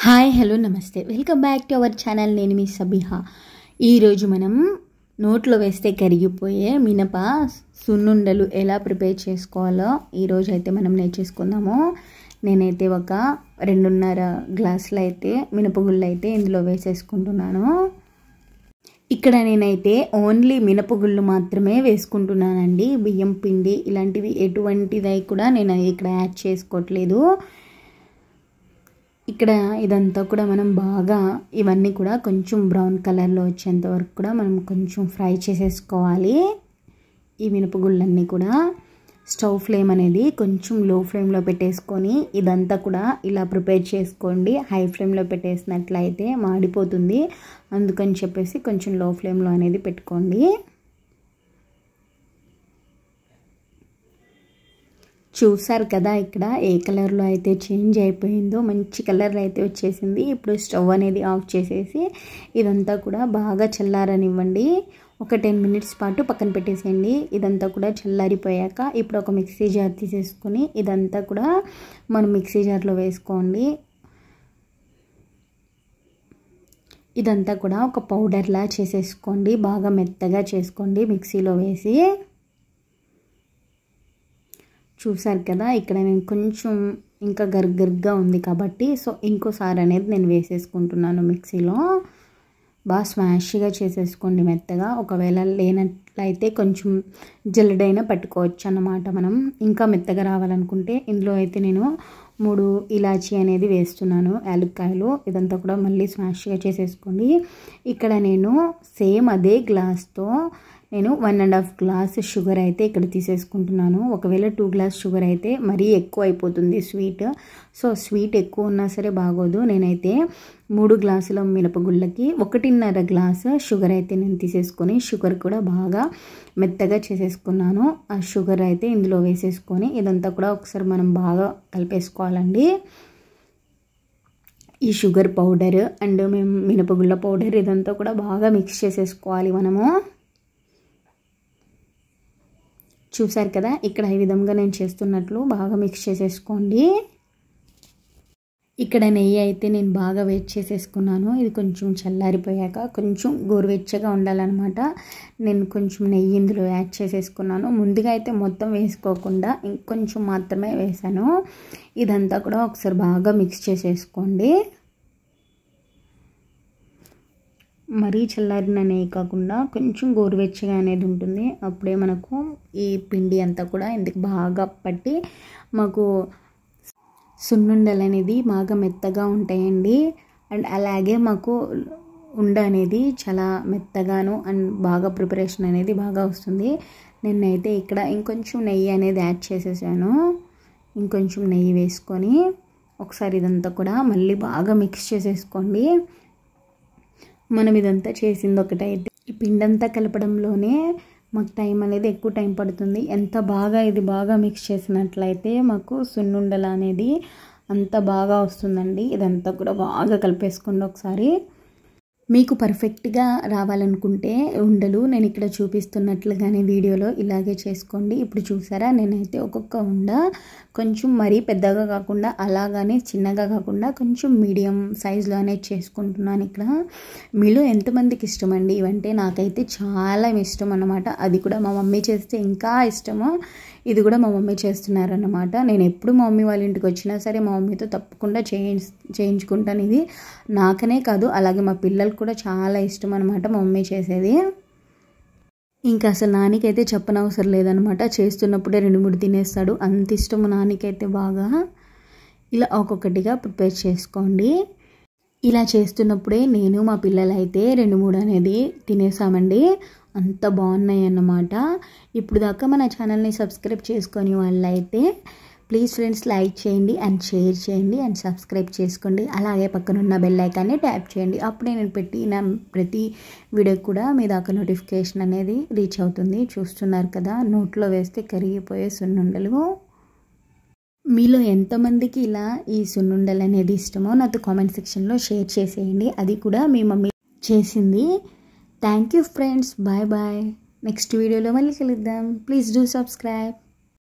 Hi hello నమస్తే welcome back to our channel. నేను మీ సబిహా. ఈరోజు మనం నోట్లో వేస్తే కరిగిపోయే మినప సున్నుండలు ఎలా ప్రిపేర్ చేసుకోవాలో ఈరోజు అయితే మనం నేర్చేసుకుందాము. నేనైతే ఒక 2.5 గ్లాసులు అయితే మినపగుళ్ళు అయితే ఇందులో వేసేసుకుంటున్నాను. ఇక్కడ నేనైతే ఓన్లీ మినపగుళ్ళు మాత్రమే వేసుకుంటున్నానండి. బియ్యం పిండి ఇలాంటివి ఎటువంటిది కూడా నేను ఇక్కడ యాడ్ చేసుకోవట్లేదు. ఇక్కడ ఇదంతా కూడా మనం బాగా ఇవన్నీ కూడా కొంచెం బ్రౌన్ కలర్లో వచ్చేంత వరకు కూడా మనం కొంచెం ఫ్రై చేసేసుకోవాలి. ఈ మినపగుళ్ళన్నీ కూడా స్టవ్ ఫ్లేమ్ అనేది కొంచెం లో ఫ్లేమ్లో పెట్టేసుకొని ఇదంతా కూడా ఇలా ప్రిపేర్ చేసుకోండి. హై ఫ్లేమ్లో పెట్టేసినట్లయితే మాడిపోతుంది. అందుకని చెప్పేసి కొంచెం లో ఫ్లేమ్లో అనేది పెట్టుకోండి. చూసారు కదా ఇక్కడ ఏ కలర్లో అయితే చేంజ్ అయిపోయిందో, మంచి కలర్లో అయితే వచ్చేసింది. ఇప్పుడు స్టవ్ అనేది ఆఫ్ చేసేసి ఇదంతా కూడా బాగా చల్లారనివ్వండి. ఒక 10 మినిట్స్ పాటు పక్కన పెట్టేసేయండి. ఇదంతా కూడా చల్లారిపోయాక ఇప్పుడు ఒక మిక్సీ జార్ తీసేసుకొని ఇదంతా కూడా మనం మిక్సీ జార్లో వేసుకోండి. ఇదంతా కూడా ఒక పౌడర్లా చేసేసుకోండి. బాగా మెత్తగా చేసుకోండి మిక్సీలో వేసి. చూసారు కదా ఇక్కడ నేను కొంచెం ఇంకా గర్గర్గా ఉంది కాబట్టి ఇంకోసారి అనేది నేను వేసేసుకుంటున్నాను మిక్సీలో. బాగా స్మాష్గా చేసేసుకోండి మెత్తగా. ఒకవేళ లేనట్లయితే కొంచెం జల్లెడైనా పట్టుకోవచ్చు అన్నమాట. మనం ఇంకా మెత్తగా రావాలనుకుంటే ఇందులో అయితే నేను 3 ఇలాచీ అనేది వేస్తున్నాను, యాలక్కాయలు. ఇదంతా కూడా మళ్ళీ స్మాష్గా చేసేసుకోండి. ఇక్కడ నేను సేమ్ అదే గ్లాస్తో నేను 1.5 గ్లాస్ షుగర్ అయితే ఇక్కడ తీసేసుకుంటున్నాను. ఒకవేళ 2 గ్లాస్ షుగర్ అయితే మరీ ఎక్కువ అయిపోతుంది స్వీట్. స్వీట్ ఎక్కువ ఉన్నా సరే బాగోదు. నేనైతే 3 గ్లాసుల మినపగుళ్ళకి 1.5 గ్లాస్ షుగర్ అయితే నేను తీసేసుకొని షుగర్ కూడా బాగా మెత్తగా చేసేసుకున్నాను. ఆ షుగర్ అయితే ఇందులో వేసేసుకొని ఇదంతా కూడా ఒకసారి మనం బాగా కలిపేసుకోవాలండి. ఈ షుగర్ పౌడర్ అండ్ మినపగుళ్ళ పౌడర్ ఇదంతా కూడా బాగా మిక్స్ చేసేసుకోవాలి మనము. చూసారు కదా ఇక్కడ ఈ విధంగా నేను చేస్తున్నట్లు బాగా మిక్స్ చేసేసుకోండి. ఇక్కడ నెయ్యి అయితే నేను బాగా వేడి చేసేసుకున్నాను. ఇది కొంచెం చల్లారిపోయాక కొంచెం గోరువెచ్చగా ఉండాలన్నమాట. నేను కొంచెం నెయ్యి ఇందులో యాడ్ చేసేసుకున్నాను. ముందుగా అయితే మొత్తం వేసుకోకుండా ఇంకొంచెం మాత్రమే వేసాను. ఇదంతా కూడా ఒకసారి బాగా మిక్స్ చేసేసుకోండి. మరీ చల్లారిన నెయ్యి కాకుండా కొంచెం గోరువెచ్చగా అనేది ఉంటుంది. అప్పుడే మనకు ఈ పిండి అంతా కూడా ఇందుకు బాగా పట్టి మాకు సున్నుండలు అనేది బాగా మెత్తగా ఉంటాయండి. అండ్ అలాగే మాకు ఉండ అనేది చాలా మెత్తగాను అండ్ బాగా ప్రిపరేషన్ అనేది బాగా వస్తుంది. నేనైతే ఇక్కడ ఇంకొంచెం నెయ్యి అనేది యాడ్ చేసేసాను. ఇంకొంచెం నెయ్యి వేసుకొని ఒకసారి ఇదంతా కూడా మళ్ళీ బాగా మిక్స్ చేసేసుకోండి. మనం ఇదంతా చేసింది ఒకటైతే ఈ పిండంతా కలపడంలోనే మాకు టైం అనేది ఎక్కువ టైం పడుతుంది. ఎంత బాగా ఇది బాగా మిక్స్ చేసినట్లయితే మాకు సున్నుండల అనేది అంత బాగా వస్తుందండి. ఇదంతా కూడా బాగా కలిపేసుకోండి ఒకసారి. మీకు పర్ఫెక్ట్గా రావాలనుకుంటే ఉండలు నేను ఇక్కడ చూపిస్తున్నట్లుగానే వీడియోలో ఇలాగే చేసుకోండి. ఇప్పుడు చూసారా నేనైతే ఒక్కొక్క ఉండ కొంచెం మరీ పెద్దగా కాకుండా అలాగనే చిన్నగా కాకుండా కొంచెం మీడియం సైజులో అనేది చేసుకుంటున్నాను. ఇక్కడ మీలో ఎంతమందికి ఇష్టం అండి ఇవంటే? నాకైతే చాలా ఇష్టం అన్నమాట. అది కూడా మా మమ్మీ చేస్తే ఇంకా ఇష్టము. ఇది కూడా మా మమ్మీ చేస్తున్నారన్నమాట. నేను ఎప్పుడు మా మమ్మీ వాళ్ళ ఇంటికి వచ్చినా సరే మా మమ్మీతో తప్పకుండా చేయించుకుంటాను. ఇది నాకనే కాదు అలాగే మా పిల్లలకు కూడా చాలా ఇష్టం అనమాట మా మమ్మీ చేసేది. ఇంకా అసలు నానికైతే చెప్పనవసరం లేదనమాట. చేస్తున్నప్పుడే 2-3 తినేస్తాడు. అంత ఇష్టము నానికైతే బాగా. ఇలా ఒక్కొక్కటిగా ప్రిపేర్ చేసుకోండి. ఇలా చేస్తున్నప్పుడే నేను మా పిల్లలు అయితే 2-3 అనేది తినేసామండి. అంత బాగున్నాయి అన్నమాట. ఇప్పుడు దాకా మన ఛానల్ని సబ్స్క్రైబ్ చేసుకొని వాళ్ళైతే ప్లీజ్ ఫ్రెండ్స్ లైక్ చేయండి అండ్ షేర్ చేయండి అండ్ సబ్స్క్రైబ్ చేసుకోండి. అలాగే పక్కనున్న బెల్ ఐకాన్ని ట్యాప్ చేయండి. అప్పుడే నేను పెట్టిన ప్రతి వీడియోకి కూడా మీ దాకా నోటిఫికేషన్ అనేది రీచ్ అవుతుంది. చూస్తున్నారు కదా నోట్లో వేస్తే కరిగిపోయే సున్నుండలు. మీలో ఎంతమందికి ఇలా ఈ సున్నుండలు అనేది ఇష్టమో నాతో కామెంట్ సెక్షన్లో షేర్ చేసేయండి. అది కూడా మీ మమ్మీ చేసింది. Thank you friends. Bye bye. Next వీడియోలో మళ్ళీ కలుద్దాం. Please do subscribe.